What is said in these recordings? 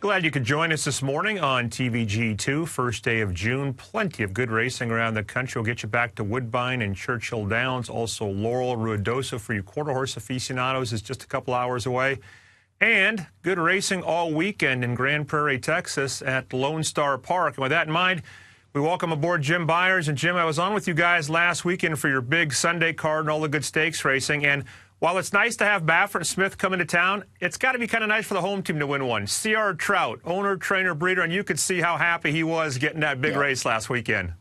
Glad you could join us this morning on TVG2, first day of June. Plenty of good racing around the country. We'll get you back to Woodbine and Churchill Downs. Also, Laurel, Ruidoso for you quarter horse aficionados is just a couple hours away. And good racing all weekend in Grand Prairie, Texas at Lone Star Park. And with that in mind, we welcome aboard Jim Byers. And Jim, I was on with you guys last weekend for your big Sunday card and all the good stakes racing. And while it's nice to have Baffert and Smith come into town, it's got to be kind of nice for the home team to win one. C.R. Trout, owner, trainer, breeder, and you could see how happy he was getting that big race last weekend.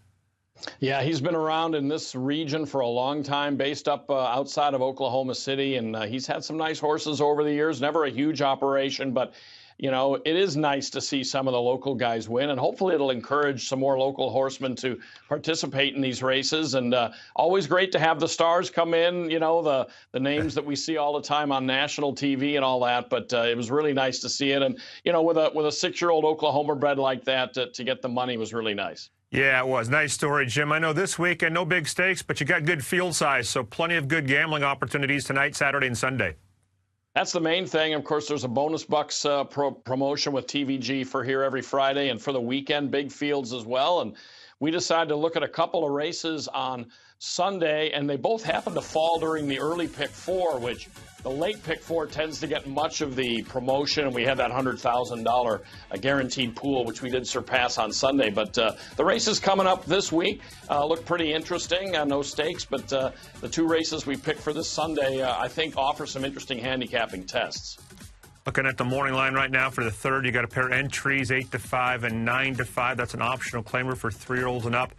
Yeah, he's been around in this region for a long time, based up outside of Oklahoma City, and he's had some nice horses over the years. Never a huge operation, but you know, it is nice to see some of the local guys win, and hopefully it'll encourage some more local horsemen to participate in these races. And always great to have the stars come in, you know, the names that we see all the time on national TV and all that. But it was really nice to see it. And, you know, with a 6-year-old Oklahoma bred like that, to get the money was really nice. Yeah, it was. Nice story, Jim. I know this weekend, no big stakes, but you got good field size, so plenty of good gambling opportunities tonight, Saturday, and Sunday. That's the main thing. Of course, there's a bonus bucks promotion with TVG for here every Friday, and for the weekend, big fields as well. And we decided to look at a couple of races on Sunday, and they both happen to fall during the early pick four, which the late pick four tends to get much of the promotion, and we had that $100,000 guaranteed pool, which we did surpass on Sunday. But the races coming up this week look pretty interesting. No stakes, but the two races we picked for this Sunday, I think, offer some interesting handicapping tests. Looking at the morning line right now for the third, you got a pair of entries, 8-5 and 9-5. That's an optional claimer for 3-year-olds and up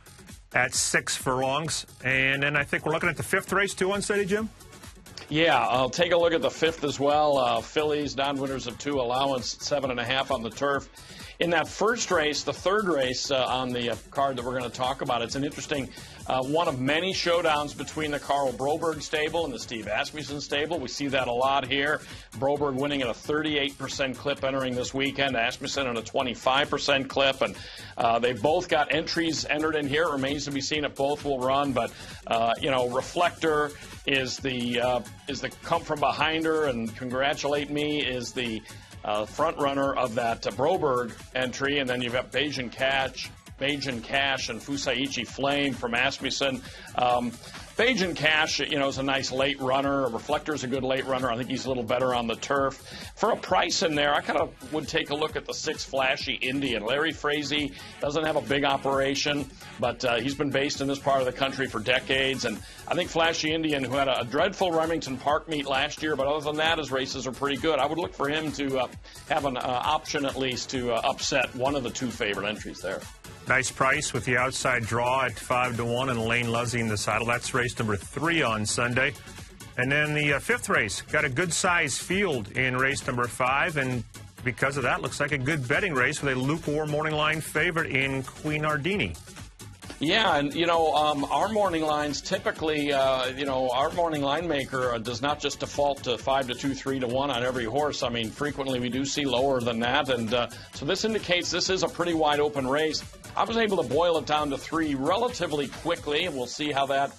at 6 furlongs. And then I think we're looking at the fifth race too on Sunday, Jim? Yeah, I'll take a look at the fifth as well. Fillies, non-winners of 2, allowance 7.5 on the turf. In that first race, the third race on the card that we're going to talk about, it's an interesting one of many showdowns between the Carl Broberg stable and the Steve Asmussen stable. We see that a lot here. Broberg winning at a 38% clip entering this weekend. Asmussen at a 25% clip. And they've both got entries entered in here. It remains to be seen if both will run. But, you know, Reflector is the come from behind her and congratulate me is the front runner of that Broberg entry, and then you've got Bajan Cash and Fusaichi Flame from Asmussen. Bajan Cash, you know, is a nice late runner. Reflector's a good late runner. I think he's a little better on the turf. For a price in there, I kind of would take a look at the 6 Flashy Indian. Larry Frazee doesn't have a big operation, but he's been based in this part of the country for decades. And I think Flashy Indian, who had a dreadful Remington Park meet last year, but other than that, his races are pretty good. I would look for him to have an option at least to upset one of the 2 favorite entries there. Nice price with the outside draw at 5-1 and Lane Luzzy in the saddle. That's race number 3 on Sunday. And then the fifth race, got a good size field in race number 5. And because of that, looks like a good betting race with a lukewarm morning line favorite in Queen Ardini. Yeah, and, you know, our morning lines typically, you know, our morning line maker does not just default to 5-2, 3-1 on every horse. I mean, frequently we do see lower than that. And so this indicates this is a pretty wide open race. I was able to boil it down to 3 relatively quickly, and we'll see how that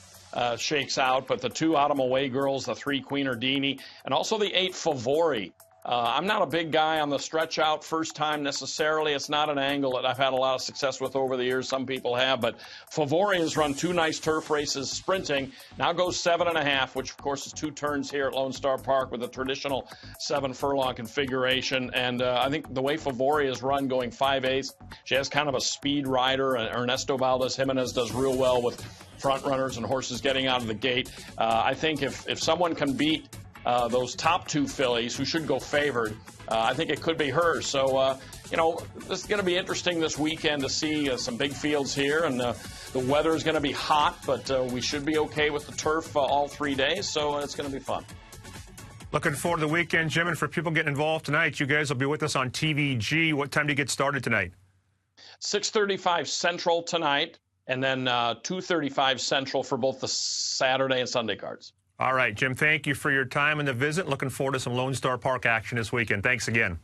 shakes out. But the 2 Autumn Away Girls, the 3 Queen Ardini, and also the 8 Favori. I'm not a big guy on the stretch out first time necessarily. It's not an angle that I've had a lot of success with over the years. Some people have, but Favori has run 2 nice turf races sprinting. Now goes 7.5, which of course is 2 turns here at Lone Star Park with a traditional 7 furlong configuration. And I think the way Favori has run going 5/8, she has kind of a speed rider. Ernesto Valdez Jimenez does real well with front runners and horses getting out of the gate. I think if someone can beat those top 2 fillies who should go favored, I think it could be hers. So, you know, this is going to be interesting this weekend to see some big fields here. And the weather is going to be hot, but we should be okay with the turf all 3 days. So it's going to be fun. Looking forward to the weekend, Jim. And for people getting involved tonight, you guys will be with us on TVG. What time do you get started tonight? 6:35 Central tonight, and then 2:35 Central for both the Saturday and Sunday cards. All right, Jim, thank you for your time and the visit. Looking forward to some Lone Star Park action this weekend. Thanks again.